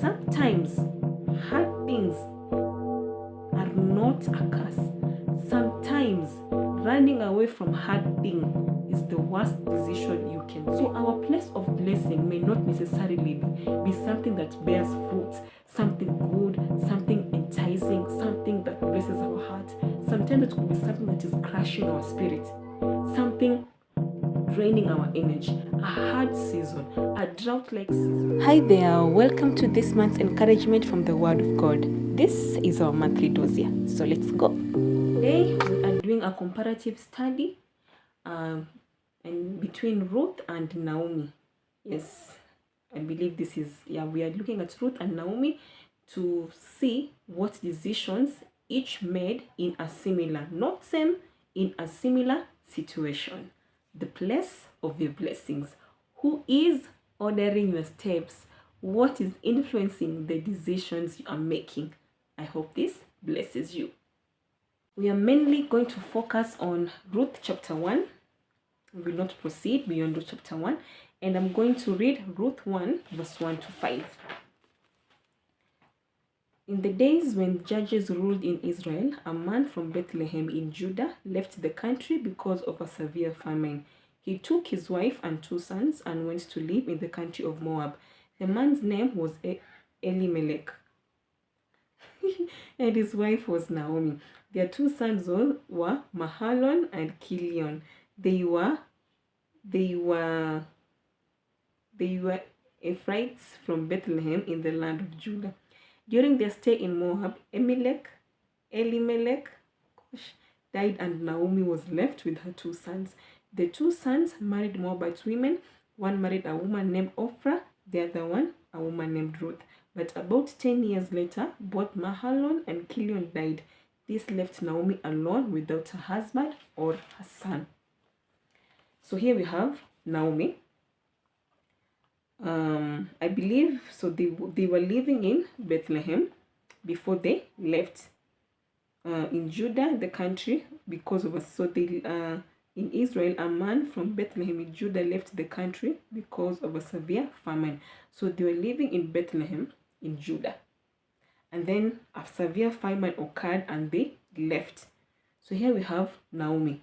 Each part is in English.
Sometimes hard things are not a curse. Sometimes running away from hard thing is the worst decision you can make. So our place of blessing may not necessarily be something that bears fruit, something good, something enticing, something that blesses our heart. Sometimes it could be something that is crushing our spirit, something draining our energy, a hard season, a drought-like season. Hi there, welcome to this month's encouragement from the Word of God. This is our monthly Dossier, so let's go. Today we are doing a comparative study and between Ruth and Naomi. Yes, I believe this is, we are looking at Ruth and Naomi to see what decisions each made in a similar, not same, in a similar situation. The place of your blessings. Who is ordering your steps? What is influencing the decisions you are making? I hope this blesses you. We are mainly going to focus on Ruth chapter 1. We will not proceed beyond Ruth chapter 1. And I'm going to read Ruth 1 verse 1 to 5. In the days when judges ruled in Israel, a man from Bethlehem in Judah left the country because of a severe famine. He took his wife and 2 sons and went to live in the country of Moab. The man's name was Elimelech, and his wife was Naomi. Their 2 sons were Mahlon and Chilion. They were Ephraimites from Bethlehem in the land of Judah. During their stay in Moab, Elimelech died and Naomi was left with her 2 sons. The 2 sons married Moabite women. One married a woman named Ophrah, the other one a woman named Ruth. But about 10 years later, both Mahlon and Chilion died. This left Naomi alone without her husband or her son. So here we have Naomi. I believe so they were living in Bethlehem before they left in Judah, the country, because of in Israel, a man from Bethlehem in Judah left the country because of a severe famine. So they were living in Bethlehem in Judah, and then a severe famine occurred and they left. So here we have Naomi.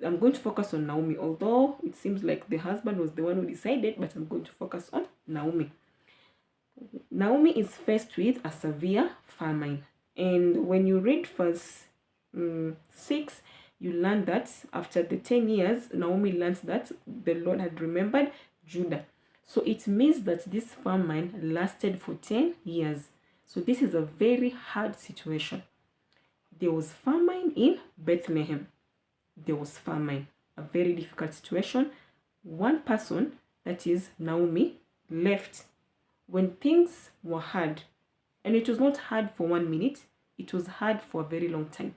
I'm going to focus on Naomi, although it seems like the husband was the one who decided, but I'm going to focus on Naomi. Naomi is faced with a severe famine. And when you read verse 6, you learn that after the 10 years, Naomi learns that the Lord had remembered Judah. So it means that this famine lasted for 10 years. So this is a very hard situation. There was famine in Bethlehem. There was famine, a very difficult situation. One person, that is Naomi, left when things were hard. And it was not hard for 1 minute, it was hard for a very long time.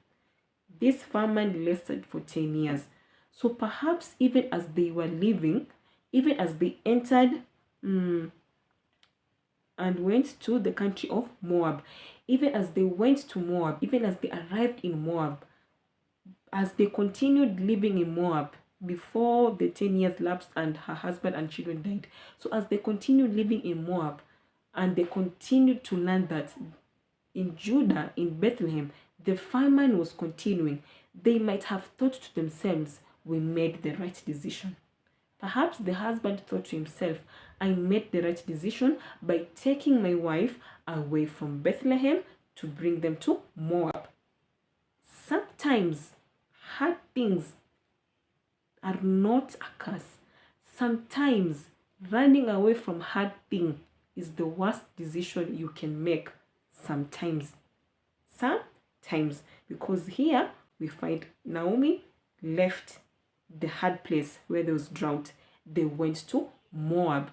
This famine lasted for 10 years. So perhaps even as they were living, even as they entered and went to the country of Moab, even as they went to Moab, even as they arrived in Moab, as they continued living in Moab before the 10 years lapsed and her husband and children died. So as they continued living in Moab and they continued to learn that in Judah, in Bethlehem, the famine was continuing, they might have thought to themselves, we made the right decision. Perhaps the husband thought to himself, I made the right decision by taking my wife away from Bethlehem to bring them to Moab. Sometimes hard things are not a curse. Sometimes running away from hard thing is the worst decision you can make. Sometimes, because here we find Naomi left the hard place where there was drought. They went to Moab.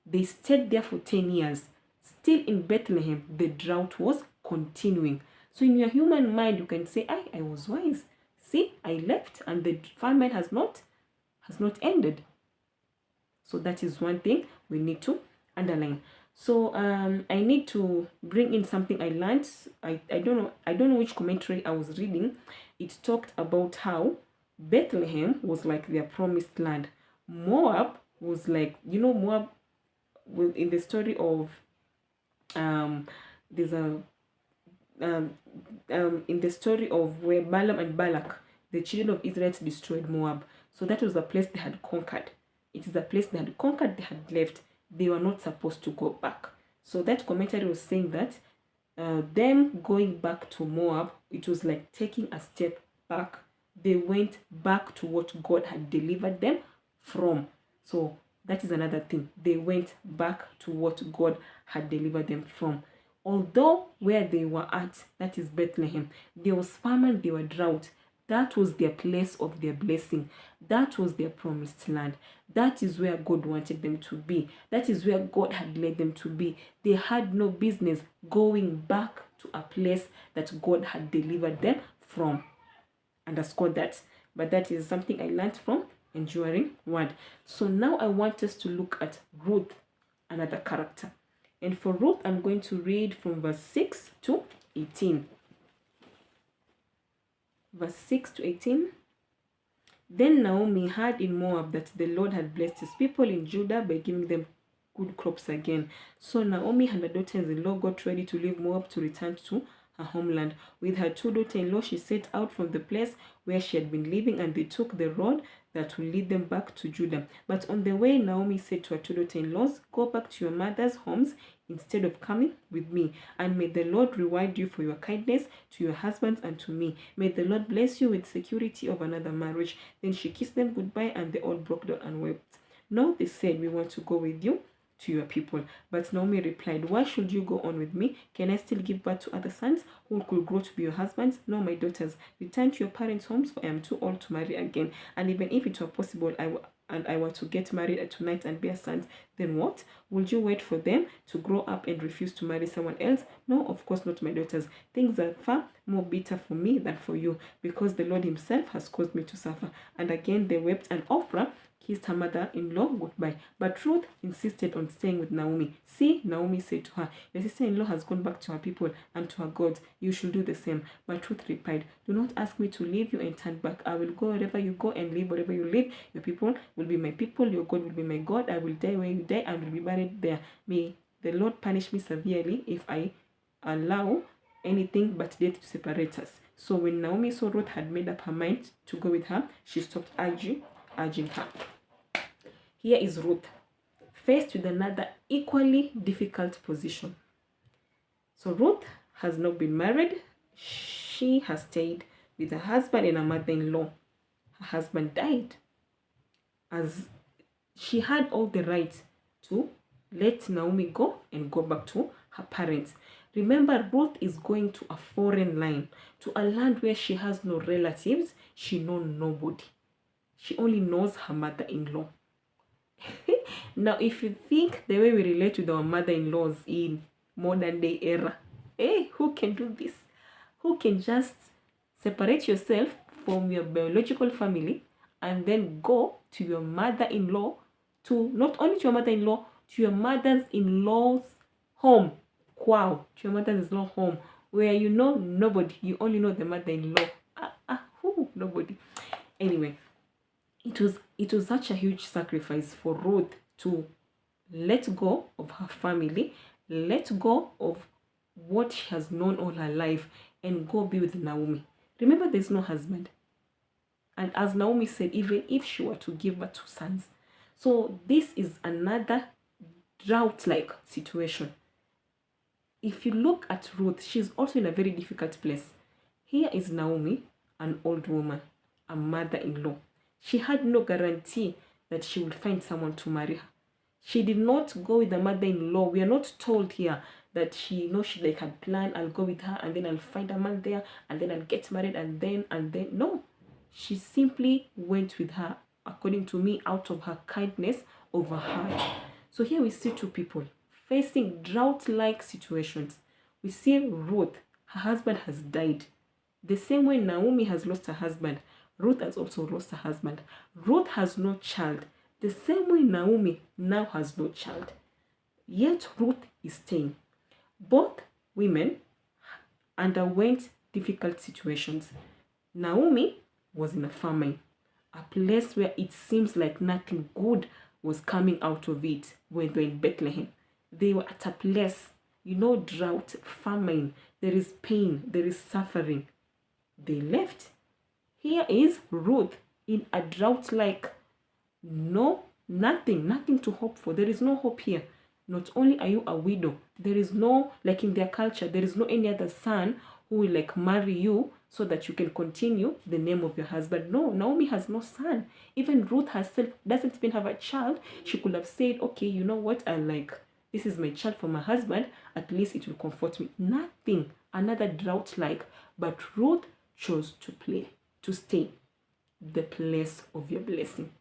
They stayed there for 10 years. Still in Bethlehem, the drought was continuing. So in your human mind, you can say, I was wise. See, I left and the famine has not ended. So that is one thing we need to underline. So I need to bring in something I learned. I don't know which commentary I was reading. It talked about how Bethlehem was like their promised land. Moab was like, Moab in the story of There's a in the story of where Balaam and Balak, the children of Israel, destroyed Moab. So that was the place they had conquered. It is the place they had conquered, they had left. They were not supposed to go back. So that commentary was saying that them going back to Moab, it was like taking a step back. They went back to what God had delivered them from. So that is another thing. They went back to what God had delivered them from. Although where they were at, that is Bethlehem, there was famine, there were drought. That was their place of their blessing. That was their promised land. That is where God wanted them to be. That is where God had led them to be. They had no business going back to a place that God had delivered them from. Underscore that. But that is something I learned from Enduring Word. So now I want us to look at Ruth, another character. And for Ruth, I'm going to read from verse 6 to 18. Verse 6 to 18. Then Naomi heard in Moab that the Lord had blessed his people in Judah by giving them good crops again. So Naomi and her daughters-in-law got ready to leave Moab to return to her homeland. With her two daughters-in-law, she set out from the place where she had been living, and they took the road that will lead them back to Judah. But on the way, Naomi said to her two daughters-in-laws, "Go back to your mother's homes instead of coming with me, and may the Lord reward you for your kindness to your husbands and to me. May the Lord bless you with security of another marriage." Then she kissed them goodbye, and they all broke down and wept. "No," they said, "we want to go with you to your people." But Naomi replied, "Why should you go on with me? Can I still give birth to other sons who could grow to be your husbands? No, my daughters, return to your parents' homes, for I am too old to marry again. And even if it were possible, I were to get married tonight and bear sons, then what? Would you wait for them to grow up and refuse to marry someone else? No, of course not, my daughters. Things are far more bitter for me than for you, because the Lord himself has caused me to suffer." And again they wept, and Oprah kissed her mother-in-law goodbye. But Ruth insisted on staying with Naomi. "See," Naomi said to her, "your sister-in-law has gone back to her people and to her gods. You should do the same." But Ruth replied, "Do not ask me to leave you and turn back. I will go wherever you go and live wherever you live. Your people will be my people, your God will be my God. I will die where you die and will be buried there. May the Lord punish me severely if I allow anything but death to separate us." So when Naomi saw Ruth had made up her mind to go with her, she stopped urging her. Here is Ruth, faced with another equally difficult position. So Ruth has not been married. She has stayed with her husband and her mother-in-law. Her husband died, as she had all the right to let Naomi go and go back to her parents. Remember, Ruth is going to a foreign land, to a land where she has no relatives. She knows nobody. She only knows her mother-in-law. Now, if you think the way we relate with our mother-in-laws in modern day era, who can do this? Who can just separate yourself from your biological family and then go to your mother-in-law, to not only to your mother-in-law, to your mother's-in-law's home? Wow, to your mother's-in-law home, where you know nobody, you only know the mother-in-law. Nobody. Anyway, it was such a huge sacrifice for Ruth to let go of her family, let go of what she has known all her life, and go be with Naomi. Remember, there's no husband. And as Naomi said, even if she were to give birth to sons. So this is another drought-like situation. If you look at Ruth, she's also in a very difficult place. Here is Naomi, an old woman, a mother-in-law. She had no guarantee that she would find someone to marry her. She did not go with the mother-in-law. We are not told here that she had planned, I'll go with her and then I'll find a man there and then I'll get married and then. No. She simply went with her, according to me, out of her kindness of her heart. So here we see two people facing drought-like situations. We see Ruth, her husband has died. The same way Naomi has lost her husband, Ruth has also lost her husband. Ruth has no child. The same way Naomi now has no child. Yet Ruth is staying. Both women underwent difficult situations. Naomi was in a famine, a place where it seems like nothing good was coming out of it when they were in Bethlehem. They were at a place drought, famine, there is pain, there is suffering. They left. Here is Ruth in a drought, like nothing to hope for. There is no hope here. Not only are you a widow, there is no, like in their culture, there is no any other son who will like marry you so that you can continue the name of your husband. No, Naomi has no son. Even Ruth herself doesn't even have a child. She could have said, okay, you know what, this is my child for my husband, at least it will comfort me. Nothing. Another drought like, but Ruth chose to stay the place of your blessing.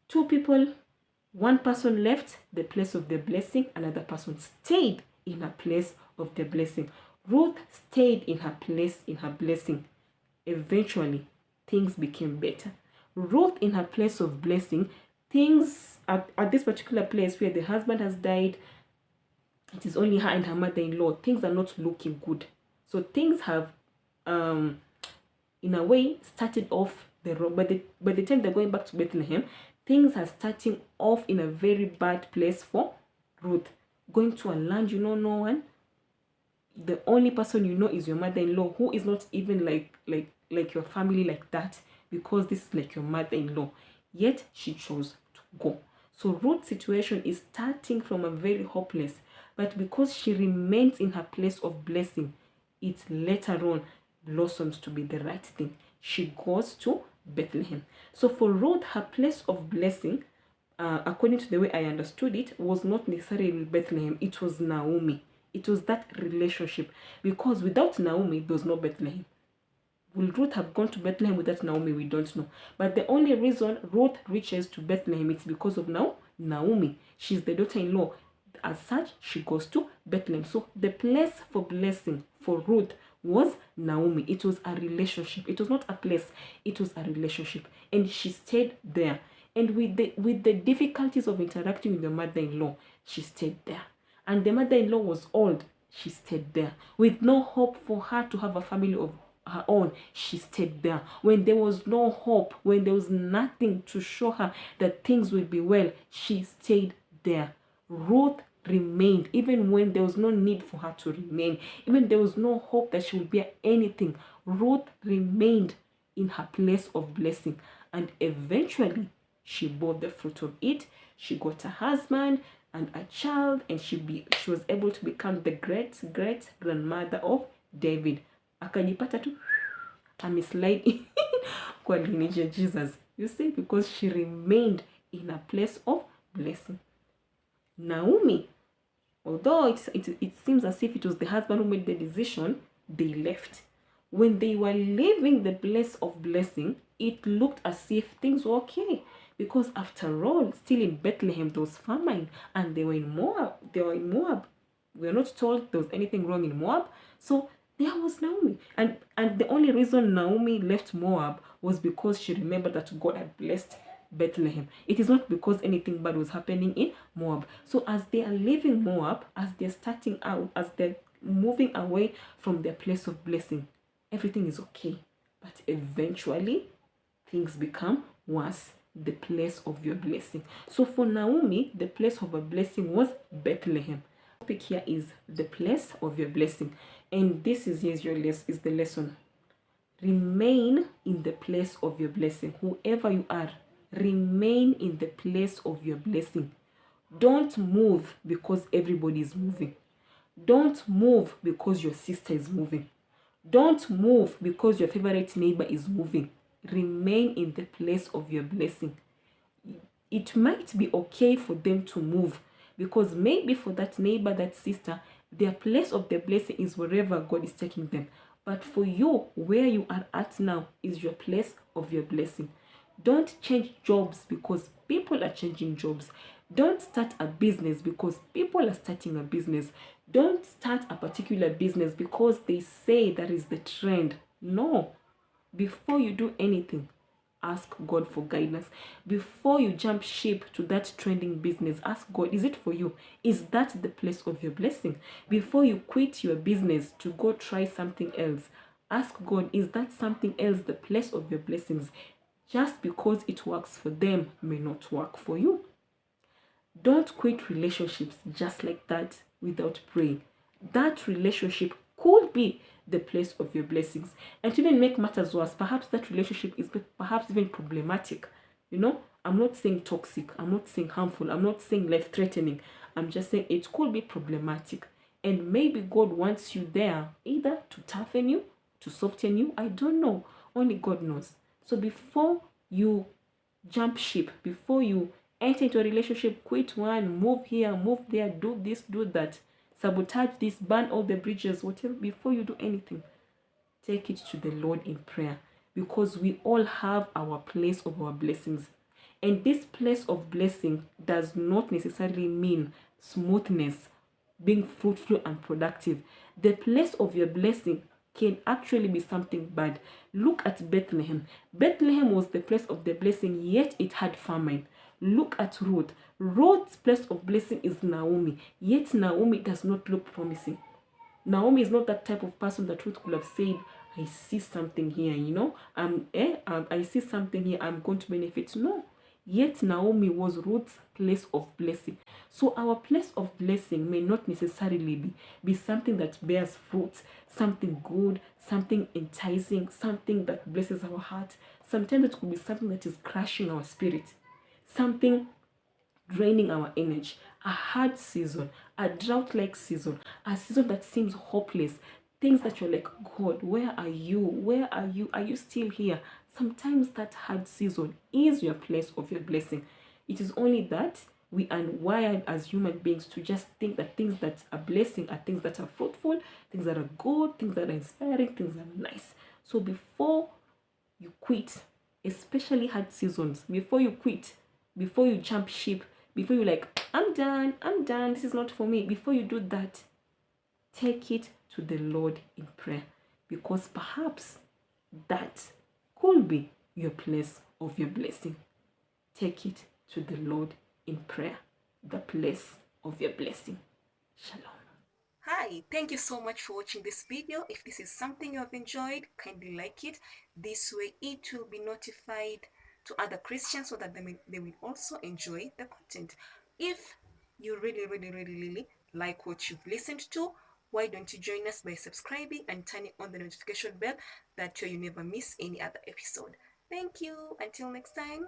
Two people, one person left the place of their blessing, another person stayed in her place of their blessing. Ruth stayed in her place, in her blessing. Eventually, things became better. Ruth in her place of blessing, things at this particular place where the husband has died, it is only her and her mother-in-law. Things are not looking good. So things have, in a way, started off the wrong. By the time they're going back to Bethlehem, things are starting off in a very bad place for Ruth. Going to a land you know no one. The only person you know is your mother-in-law, who is not even like your family like that, because this is like your mother-in-law. Yet she chose to go. So Ruth's situation is starting from a very hopeless, but because she remains in her place of blessing, it later on blossoms to be the right thing. She goes to Bethlehem. So for Ruth, her place of blessing, according to the way I understood it, was not necessarily Bethlehem. It was Naomi. It was that relationship. Because without Naomi, there was no Bethlehem. Will Ruth have gone to Bethlehem without Naomi? We don't know. But the only reason Ruth reaches to Bethlehem is because of Naomi. She's the daughter-in-law. As such, she goes to Bethlehem. So the place for blessing for Ruth was Naomi. It was a relationship. It was not a place. It was a relationship. And she stayed there. And with the difficulties of interacting with the mother-in-law, she stayed there. And the mother-in-law was old. She stayed there. With no hope for her to have a family of her own, she stayed there. When there was no hope, when there was nothing to show her that things will be well, she stayed there. Ruth remained, even when there was no need for her to remain, even there was no hope that she would bear anything. Ruth remained in her place of blessing, and eventually she bore the fruit of it. She got a husband and a child, and she was able to become the great grandmother of David. Akajipata tu ameslide kwa lineage ya Jesus. You see, because she remained in a place of blessing. Naomi, although it seems as if it was the husband who made the decision, they left. When they were leaving the place of blessing, it looked as if things were okay. Because after all, still in Bethlehem, there was famine, and they were in Moab. We are not told there was anything wrong in Moab. So there was Naomi. And the only reason Naomi left Moab was because she remembered that God had blessed Bethlehem. It is not because anything bad was happening in Moab. So as they are leaving Moab, as they're starting out, as they're moving away from their place of blessing, everything is okay. But eventually, things become worse. The place of your blessing. So for Naomi, the place of her blessing was Bethlehem. The topic here is the place of your blessing. And this is the lesson. Remain in the place of your blessing. Whoever you are, remain in the place of your blessing. Don't move because everybody is moving. Don't move because your sister is moving. Don't move because your favorite neighbor is moving. Remain in the place of your blessing. It might be okay for them to move, because maybe for that neighbor, that sister, their place of their blessing is wherever God is taking them. But for you, where you are at now is your place of your blessing. Don't change jobs because people are changing jobs. Don't start a business because people are starting a business. Don't start a particular business because they say that is the trend. No. Before you do anything, ask God for guidance. Before you jump ship to that trending business, ask God, is it for you? Is that the place of your blessing? Before you quit your business to go try something else, ask God, is that something else the place of your blessings? Just because it works for them may not work for you. Don't quit relationships just like that. without praying, that relationship could be the place of your blessings. And to even make matters worse, perhaps that relationship is perhaps even problematic. You know, I'm not saying toxic, I'm not saying harmful, I'm not saying life threatening. I'm just saying it could be problematic. And maybe God wants you there either to toughen you, to soften you. I don't know. Only God knows. So before you jump ship, before you enter into a relationship, quit one, move here, move there, do this, do that, sabotage this, burn all the bridges, whatever, before you do anything, take it to the Lord in prayer, because we all have our place of our blessings. And this place of blessing does not necessarily mean smoothness, being fruitful and productive. The place of your blessing can actually be something bad. Look at Bethlehem. Bethlehem was the place of the blessing, yet it had famine. Look at Ruth. Ruth's place of blessing is Naomi, yet Naomi does not look promising. Naomi is not that type of person that Ruth could have said, I see something here, you know, I see something here, I'm going to benefit. No. Yet Naomi was Ruth's place of blessing. So our place of blessing may not necessarily be something that bears fruit, something good, something enticing, something that blesses our heart. Sometimes it could be something that is crushing our spirit, something draining our energy, a hard season, a drought-like season, a season that seems hopeless, things that you're like, God, where are you? Where are you? Are you still here? Sometimes that hard season is your place of your blessing. It is only that we are wired as human beings to just think that things that are blessing are things that are fruitful, things that are good, things that are inspiring, things that are nice. So before you quit, especially hard seasons, before you quit, before you jump ship, before you like, I'm done, this is not for me, before you do that, take it to the Lord in prayer, because perhaps that could be your place of your blessing. Take it to the Lord in prayer, the place of your blessing. Shalom. Hi, thank you so much for watching this video. If this is something you have enjoyed, kindly like it. This way it will be notified to other Christians so that they will also enjoy the content. If you really like what you've listened to, why don't you join us by subscribing and turning on the notification bell, that way you never miss any other episode. Thank you. Until next time.